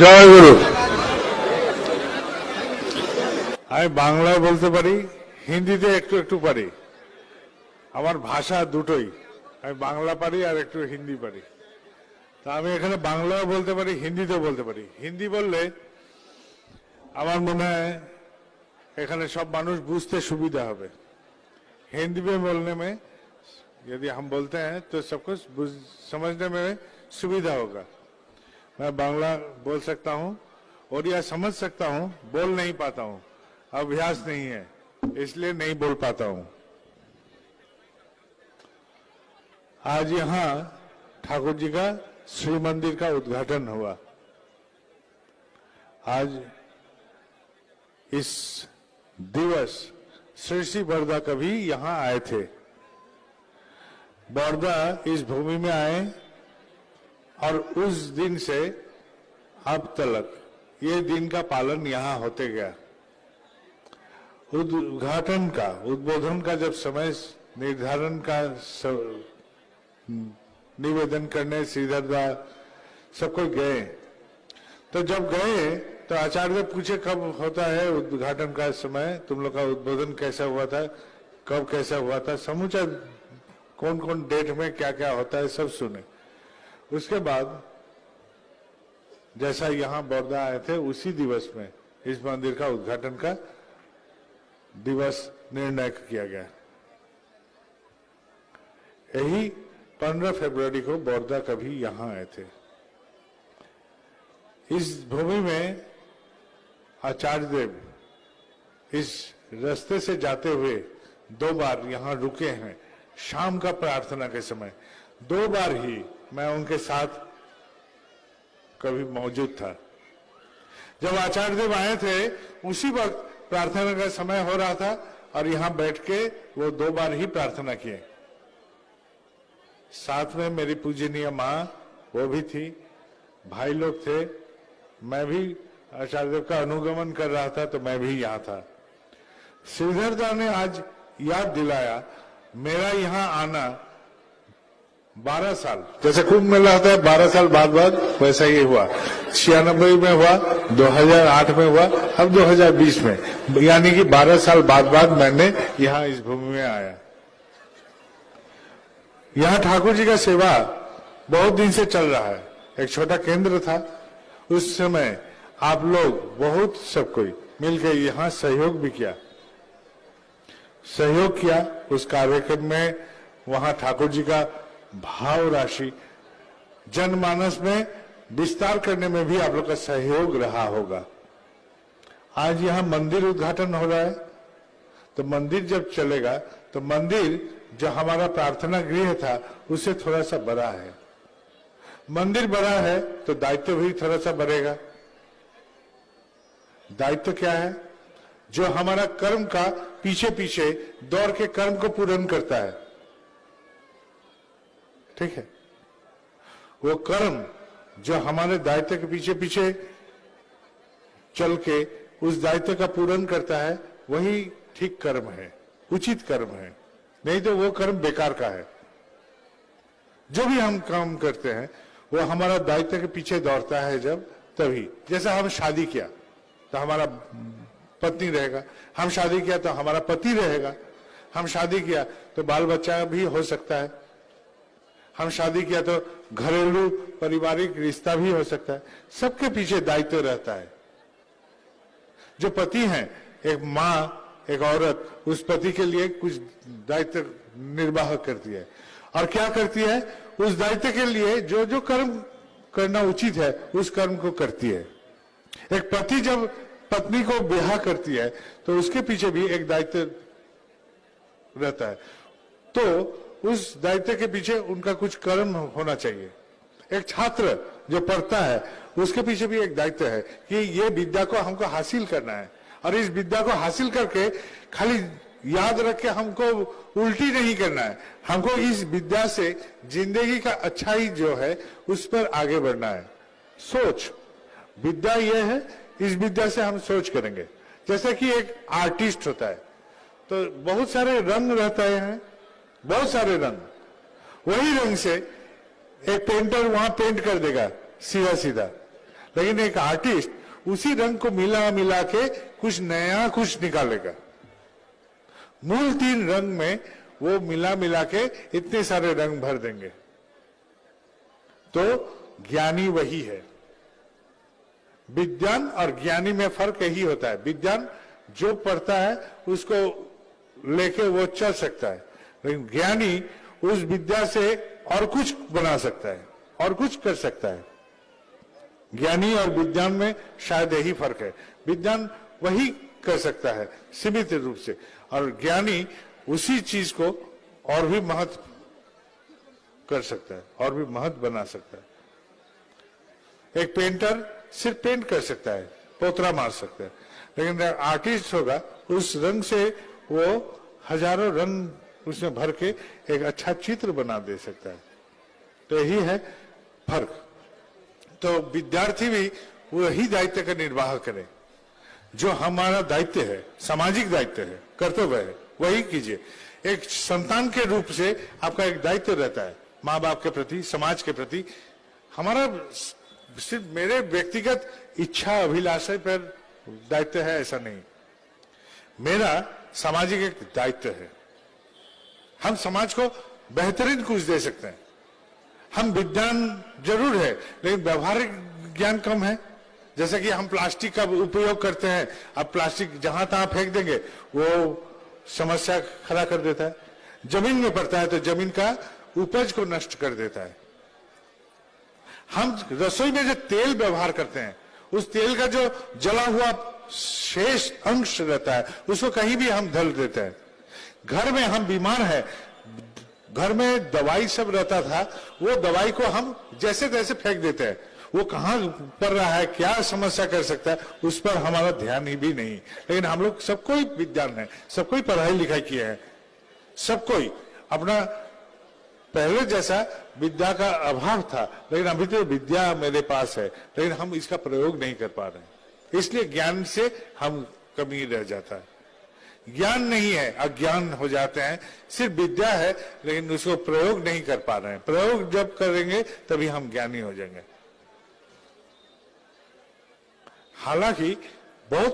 জয় গুরু। আমি বাংলায় বলতে পারি, হিন্দিতে একটু একটু পারি। আমার ভাষা দুটোই, আমি বাংলা পারি আর একটু হিন্দি পারি। তা আমি এখানে বাংলাও বলতে পারি, হিন্দিতেও বলতে পারি। হিন্দি বললে আমার মনে হয় এখানে सब মানুষ বুঝতে সুবিধা হবে। हिंदी में बोलने में यदि हम बोलते हैं तो सबको समझने में सुविधा होगा। मैं बांग्ला बोल सकता हूँ और या समझ सकता हूँ, बोल नहीं पाता हूँ, अभ्यास नहीं है इसलिए नहीं बोल पाता हूँ। आज यहाँ ठाकुर जी का श्री मंदिर का उद्घाटन हुआ। आज इस दिवस श्री बरदा कभी यहाँ आए थे। बरदा इस भूमि में आए और उस दिन से अब तक ये दिन का पालन यहाँ होते गया। उद्घाटन का, उद्बोधन का जब समय निर्धारण का निवेदन करने श्रीधरदा सब कोई गए, तो जब गए तो आचार्य पूछे कब होता है उद्घाटन का समय, तुम लोग का उद्बोधन कैसा हुआ था, कब कैसा हुआ था, समूचा कौन कौन डेट में क्या क्या होता है सब सुने। उसके बाद जैसा यहाँ बरदा आए थे उसी दिवस में इस मंदिर का उद्घाटन का दिवस निर्णय किया गया। यही 15 फरवरी को बरदा कभी यहाँ आए थे। इस भूमि में आचार्य देव इस रास्ते से जाते हुए 2 बार यहाँ रुके हैं। शाम का प्रार्थना के समय 2 बार ही मैं उनके साथ कभी मौजूद था। जब आचार्य देव आए थे उसी वक्त प्रार्थना का समय हो रहा था और यहाँ बैठ के वो 2 बार ही प्रार्थना किए। साथ में मेरी पूजनीय माँ वो भी थी, भाई लोग थे, मैं भी आचार्य देव का अनुगमन कर रहा था तो मैं भी यहाँ था। श्रीधरदा ने आज याद दिलाया, मेरा यहाँ आना 12 साल, जैसे कुंभ मेला होता है 12 साल बाद वैसा ही हुआ। 96 में हुआ, 2008 में हुआ, अब 2020 में, यानी कि 12 साल बाद मैंने यहाँ इस भूमि में आया। यहाँ ठाकुर जी का सेवा बहुत दिन से चल रहा है। एक छोटा केंद्र था, उस समय आप लोग बहुत सब कोई मिलकर यहाँ सहयोग भी किया, सहयोग किया उस कार्यक्रम में। वहां ठाकुर जी का भाव राशि जनमानस में विस्तार करने में भी आप लोग का सहयोग रहा होगा। आज यहाँ मंदिर उद्घाटन हो रहा है, तो मंदिर जब चलेगा तो मंदिर जो हमारा प्रार्थना गृह था उससे थोड़ा सा बड़ा है। मंदिर बड़ा है तो दायित्व भी थोड़ा सा बढ़ेगा। दायित्व क्या है? जो हमारा कर्म का पीछे पीछे दौड़ के कर्म को पूर्ण करता है, ठीक है, वो कर्म जो हमारे दायित्व के पीछे पीछे चल के उस दायित्व का पूर्ण करता है, वही ठीक कर्म है, उचित कर्म है। नहीं तो वो कर्म बेकार का है। जो भी हम काम करते हैं वो हमारा दायित्व के पीछे दौड़ता है जब, तभी। जैसा हम शादी किया तो हमारा पत्नी रहेगा, हम शादी किया तो हमारा पति रहेगा, हम शादी किया तो बाल बच्चा भी हो सकता है, हम शादी किया तो घरेलू पारिवारिक रिश्ता भी हो सकता है। सबके पीछे दायित्व रहता है। जो पति हैं, एक माँ, एक औरत उस पति के लिए कुछ दायित्व निर्वाह करती है, और क्या करती है, उस दायित्व के लिए जो जो कर्म करना उचित है उस कर्म को करती है। एक पति जब पत्नी को ब्याह करती है तो उसके पीछे भी एक दायित्व रहता है, तो उस दायित्व के पीछे उनका कुछ कर्म होना चाहिए। एक छात्र जो पढ़ता है उसके पीछे भी एक दायित्व है कि ये विद्या को हमको हासिल करना है, और इस विद्या को हासिल करके खाली याद रख के हमको उल्टी नहीं करना है, हमको इस विद्या से जिंदगी का अच्छाई जो है उस पर आगे बढ़ना है। सोच, विद्या ये है, इस विद्या से हम सोच करेंगे। जैसे कि एक आर्टिस्ट होता है तो बहुत सारे रंग रहते हैं, बहुत सारे रंग, वही रंग से एक पेंटर वहां पेंट कर देगा सीधा सीधा, लेकिन एक आर्टिस्ट उसी रंग को मिला मिला के कुछ नया कुछ निकालेगा। मूल 3 रंग में वो मिला मिला के इतने सारे रंग भर देंगे। तो ज्ञानी वही है। विद्वान और ज्ञानी में फर्क यही होता है। विद्वान जो पढ़ता है उसको लेके वो चल सकता है, लेकिन ज्ञानी उस विद्या से और कुछ बना सकता है और कुछ कर सकता है। ज्ञानी और विद्वान में शायद यही फर्क है। विद्वान वही कर सकता है सीमित रूप से, और ज्ञानी उसी चीज को और भी महत्व कर सकता है और भी महत्व बना सकता है। एक पेंटर सिर्फ पेंट कर सकता है, पोतरा मार सकता है, लेकिन आर्टिस्ट होगा उस रंग से वो हजारों रंग उसमें भर के एक अच्छा चित्र बना दे सकता है। तो यही है फर्क। तो विद्यार्थी भी वही दायित्व का निर्वाह करें जो हमारा दायित्व है, सामाजिक दायित्व है, कर्तव्य है, वही कीजिए। एक संतान के रूप से आपका एक दायित्व रहता है माँ बाप के प्रति, समाज के प्रति। हमारा सिर्फ मेरे व्यक्तिगत इच्छा अभिलाषा पर दायित्व है ऐसा नहीं, मेरा सामाजिक एक दायित्व है। हम समाज को बेहतरीन कुछ दे सकते हैं। हम विज्ञान जरूर है लेकिन व्यवहारिक ज्ञान कम है। जैसे कि हम प्लास्टिक का उपयोग करते हैं, अब प्लास्टिक जहां तहां फेंक देंगे वो समस्या खड़ा कर देता है। जमीन में पड़ता है तो जमीन का उपज को नष्ट कर देता है। हम रसोई में जो तेल व्यवहार करते हैं उस तेल का जो जला हुआ शेष अंश रहता है उसको कहीं भी हम धर देते हैं। घर में हम बीमार हैं, घर में दवाई सब रहता था, वो दवाई को हम जैसे तैसे फेंक देते हैं। वो कहां पड़ रहा है, क्या समस्या कर सकता है, उस पर हमारा ध्यान ही भी नहीं। लेकिन हम लोग सब कोई विद्वान है, सब कोई पढ़ाई लिखाई किए हैं, सब कोई अपना पहले जैसा विद्या का अभाव था, लेकिन अभी तो विद्या मेरे पास है, लेकिन हम इसका प्रयोग नहीं कर पा रहे हैं। इसलिए ज्ञान से हम कमी रह जाता है। ज्ञान नहीं है, अज्ञान हो जाते हैं। सिर्फ विद्या है लेकिन उसको प्रयोग नहीं कर पा रहे हैं। प्रयोग जब करेंगे तभी हम ज्ञानी हो जाएंगे। हालांकि बहुत